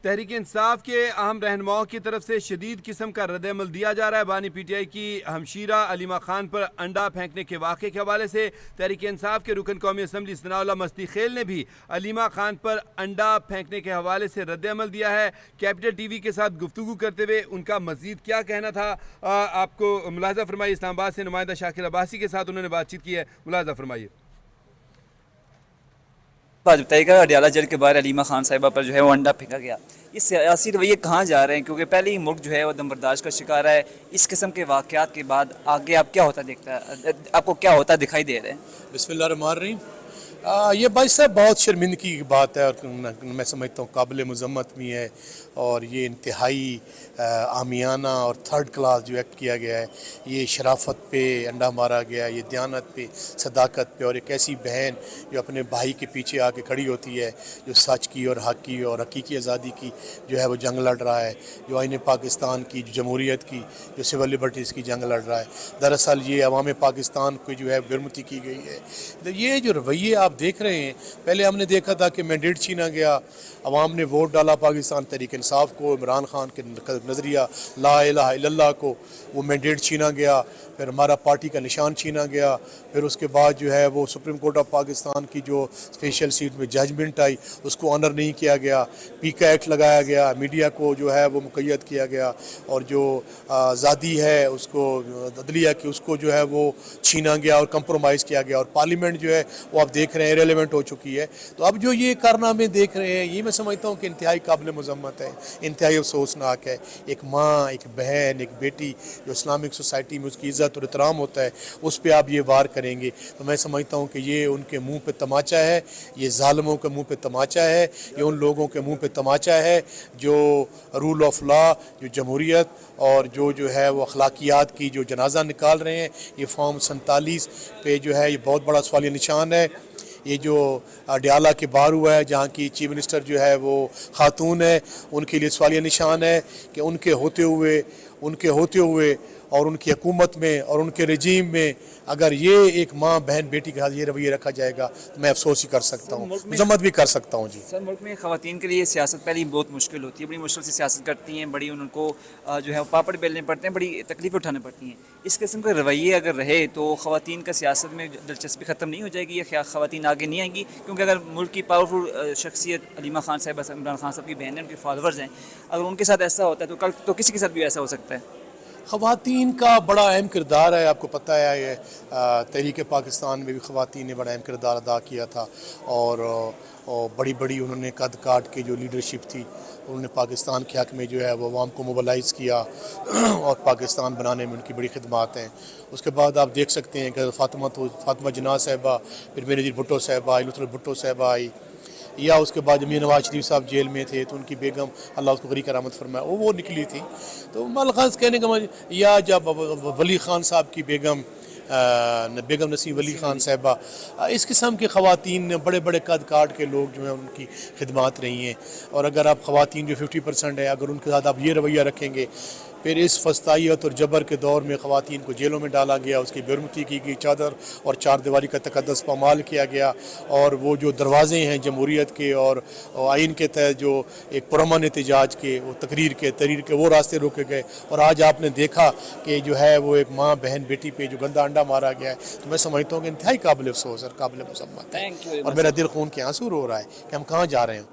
تحریک انصاف کے اہم رہنماؤں کی طرف سے شدید قسم کا رد عمل دیا جا رہا ہے۔ بانی پی ٹی آئی کی ہمشیرہ علیمہ خان پر انڈا پھینکنے کے واقعے کے حوالے سے تحریک انصاف کے رکن قومی اسمبلی ثناء اللہ مستی خیل نے بھی علیمہ خان پر انڈا پھینکنے کے حوالے سے رد عمل دیا ہے۔ کیپٹل ٹی وی کے ساتھ گفتگو کرتے ہوئے ان کا مزید کیا کہنا تھا آپ کو ملاحظہ فرمائیے۔ اسلام آباد سے نمائندہ شاکر عباسی کے ساتھ انہوں نے بات چیت کی ہے، ملاحظہ فرمائیے۔ بات بتائیے گا، اڈیالہ جیل کے باہر علیمہ خان صاحبہ پر جو ہے وہ انڈا پھینکا گیا، یہ سیاسی رویے کہاں جا رہے ہیں؟ کیونکہ پہلے ہی ملک جو ہے وہ دم برداشت کا شکار ہے۔ اس قسم کے واقعات کے بعد آگے آپ کیا ہوتا دیکھتا ہے، آپ کو کیا ہوتا دکھائی دے رہا ہے؟ بسم اللہ الرحمن الرحیم۔ یہ بھائی صاحب بہت شرمندگی کی بات ہے اور میں سمجھتا ہوں قابل مذمت بھی ہے، اور یہ انتہائی عامیانہ اور تھرڈ کلاس جو ایکٹ کیا گیا ہے۔ یہ شرافت پہ انڈا مارا گیا، یہ دیانت پہ، صداقت پہ، اور ایک ایسی بہن جو اپنے بھائی کے پیچھے آ کے کھڑی ہوتی ہے، جو سچ کی اور حق کی اور حقیقی آزادی کی جو ہے وہ جنگ لڑ رہا ہے، جو آئین پاکستان کی، جو جمہوریت کی، جو سول لبرٹیز کی جنگ لڑ رہا ہے۔ دراصل یہ عوام پاکستان کو جو ہے برمتی کی گئی ہے۔ یہ جو رویے آپ دیکھ رہے ہیں، پہلے ہم نے دیکھا تھا کہ مینڈیٹ چھینا گیا، عوام نے ووٹ ڈالا پاکستان تحریک انصاف کو، عمران خان کے نظریہ لا الہ الا اللہ کو، وہ مینڈیٹ چھینا گیا، پھر ہمارا پارٹی کا نشان چھینا گیا، پھر اس کے بعد جو ہے وہ سپریم کورٹ آف پاکستان کی جو اسپیشل سیٹ میں ججمنٹ آئی اس کو آنر نہیں کیا گیا، پیکا ایکٹ لگایا گیا، میڈیا کو جو ہے وہ مقید کیا گیا، اور جو آزادی ہے اس کو عدلیہ کی اس کو جو ہے وہ چھینا گیا اور کمپرومائز کیا گیا، اور پارلیمنٹ جو ہے وہ آپ دیکھ رہے ہیں ریلیونٹ ہو چکی ہے۔ تو اب جو یہ کارنامے دیکھ رہے ہیں، یہ میں سمجھتا ہوں کہ انتہائی قابل مذمت ہے، انتہائی افسوسناک ہے۔ ایک ماں، ایک بہن، ایک بیٹی جو اسلامک سوسائٹی میں اس کی عزت اور احترام ہوتا ہے، اس پہ آپ یہ وار کریں گے، تو میں سمجھتا ہوں کہ یہ ان کے منہ پہ تماچا ہے، یہ ظالموں کے منہ پہ تماچا ہے، یہ ان لوگوں کے منہ پہ تماچا ہے جو رول آف لا، جو جمہوریت اور جو ہے وہ اخلاقیات کی جو جنازہ نکال رہے ہیں۔ یہ فارم 47 پہ جو ہے یہ بہت بڑا سوالیہ نشان ہے۔ یہ جو اڈیالہ کے باہر ہوا ہے، جہاں کی چیف منسٹر جو ہے وہ خاتون ہے، ان کے لیے سوالیہ نشان ہے کہ ان کے ہوتے ہوئے اور ان کی حکومت میں اور ان کے رجیم میں اگر یہ ایک ماں بہن بیٹی کے ساتھ یہ رویہ رکھا جائے گا تو میں افسوس ہی کر سکتا ہوں، مذمت بھی کر سکتا ہوں۔ جی سر، ملک میں خواتین کے لیے سیاست پہلے ہی بہت مشکل ہوتی ہے، بڑی مشکل سے سیاست کرتی ہیں، بڑی ان کو جو ہے پاپڑ بیلنے پڑتے ہیں، بڑی تکلیفیں اٹھانے پڑتی ہیں۔ اس قسم کے رویے اگر رہے تو خواتین کا سیاست میں دلچسپی ختم نہیں ہو جائے گی، یا خواتین آگے نہیں آئیں گی؟ کیونکہ اگر ملک کی پاورفل شخصیت علیمہ خان صاحبہ، عمران خان صاحب کی بہن ہیں، ان کے فالوورز ہیں، اگر ان کے ساتھ ایسا ہوتا ہے تو کل تو کسی کے ساتھ بھی ایسا ہو سکتا ہے۔ خواتین کا بڑا اہم کردار ہے، آپ کو پتہ ہے یہ تحریک پاکستان میں بھی خواتین نے بڑا اہم کردار ادا کیا تھا، اور بڑی انہوں نے قد کاٹ کے جو لیڈرشپ تھی انہوں نے پاکستان کے حق میں جو ہے وہ عوام کو موبلائز کیا، اور پاکستان بنانے میں ان کی بڑی خدمات ہیں۔ اس کے بعد آپ دیکھ سکتے ہیں کہ فاطمہ جناح صاحبہ، پھر بے نظیر بھٹو صاحبہ، نصرت بھٹو صاحبہ آئی، یا اس کے بعد جب نواز شریف صاحب جیل میں تھے تو ان کی بیگم، اللہ اس کو غریق رحمت فرمائے، وہ نکلی تھی۔ تو ملخص کہنے کا یا جب ولی خان صاحب کی بیگم نسیم ولی خان صاحبہ، اس قسم کی خواتین نے بڑے قد کاٹ کے لوگ جو ہیں ان کی خدمات رہی ہیں۔ اور اگر آپ خواتین جو 50% ہے، اگر ان کے ساتھ آپ یہ رویہ رکھیں گے، پھر اس فسطائیت اور جبر کے دور میں خواتین کو جیلوں میں ڈالا گیا، اس کی بےرحمتی کی گئی، چادر اور چار دیواری کا تقدس پامال کیا گیا، اور وہ جو دروازے ہیں جمہوریت کے اور آئین کے تحت جو ایک پرامن احتجاج کے، وہ تحریر کے وہ راستے روکے گئے، اور آج آپ نے دیکھا کہ جو ہے وہ ایک ماں بہن بیٹی پہ جو گندا انڈا مارا گیا ہے، تو میں سمجھتا ہوں کہ انتہائی قابل افسوس اور قابل مذمت ہے، اور میرا دل خون کے آنسو رو رہا ہے کہ ہم کہاں جا رہے ہیں۔